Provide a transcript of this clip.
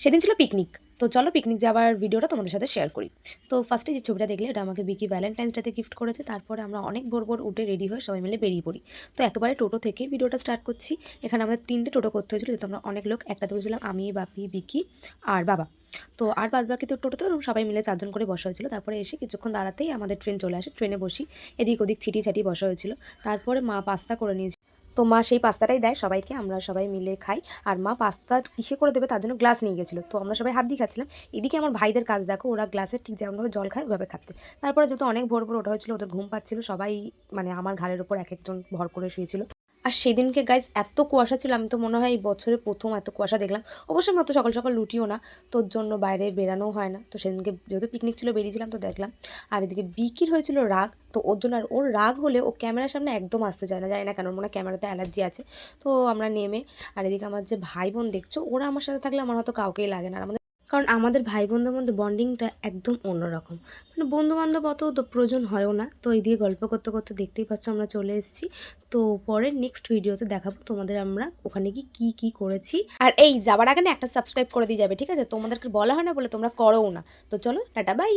সেদিন ছিল পিকনিক। তো চলো পিকনিক যাওয়ার ভিডিওটা তোমাদের সাথে শেয়ার করি। তো ফার্স্টে যে ছবিটা দেখলে এটা আমাকে বিকি ভ্যালেন্টাইন্স ডেতে গিফট করেছে। তারপরে আমরা অনেক ভোর ভোর উঠে রেডি হয়ে সবাই মিলে বেরিয়ে পড়ি। তো একেবারে টোটো থেকে ভিডিওটা স্টার্ট করছি। এখানে আমাদের 3টে টোটো করতে হয়েছিল, যেহেতু আমরা অনেক লোক। একটাতে বলেছিলাম আমি, বাপি, বিকি আর বাবা। তো আর বাদ বাকি তো টোটোতে সবাই মিলে 4জন করে বসা হয়েছিল। তারপরে এসে কিছুক্ষণ দাঁড়াতেই আমাদের ট্রেন চলে আসে। ট্রেনে বসি, এদিক ওদিক ছিটি ছাটি বসা হয়েছিল। তারপরে মা পাস্তা করে নিয়েছিল। তো মা সেই পাস্তাটাই দেয় সবাইকে, আমরা সবাই মিলে খাই। আর মা পাস্তা কিসে করে দেবে তার জন্য গ্লাস নিয়ে গেছিলো। তো আমরা সবাই হাত দিয়ে খাচ্ছিলাম। এদিকে আমার ভাইদের কাজ দেখো, ওরা গ্লাসে ঠিক যেমনভাবে জল খায় ওইভাবে খাচ্ছে। তারপরে যেহেতু অনেক ভোর ভোর ওঠা হয়েছিল, ওদের ঘুম পাচ্ছিল, সবাই মানে আমার ঘাড়ের উপর এক একজন ভর করে শুয়েছিল। আর সেদিনকে গাইজ এত কুয়াশা ছিল, আমি তো মনে হয় এই বছরে প্রথম এত কুয়াশা দেখলাম। অবশ্যই আমি অত সকাল সকাল লুটিও না, তোর জন্য বাইরে বেরানোও হয় না। তো সেদিনকে যেহেতু পিকনিক ছিল বেরিয়েছিলাম, তো দেখলাম। আর এদিকে বিকির হয়েছিল রাগ, তো ওর জন্য, আর ওর রাগ হলে ও ক্যামেরার সামনে একদম আসতে চায় না, জানি না কেন, মনে হয় ক্যামেরাতে অ্যালার্জি আছে। তো আমরা নেমে, আর এদিকে আমার যে ভাই বোন দেখছো, ওরা আমার সাথে থাকলে আমার হয়তো কাউকেই লাগে না। আর আমাদের, কারণ আমাদের ভাই বোনদের মধ্যে বন্ডিংটা একদম অন্যরকম। মানে বন্ধু বান্ধব অত তো প্রয়োজন হয়ও না। তো এই দিয়ে গল্প করতে করতে দেখতেই পাচ্ছ আমরা চলে এসেছি। তো পরের নেক্সট ভিডিওতে দেখাবো তোমাদের আমরা ওখানে কি কি করেছি। আর এই যাবার আগে না একটা সাবস্ক্রাইব করে দিয়ে যাবে, ঠিক আছে? তোমাদেরকে বলা হয় না বলে তোমরা করোও না। তো চলো, টাটা, বাই।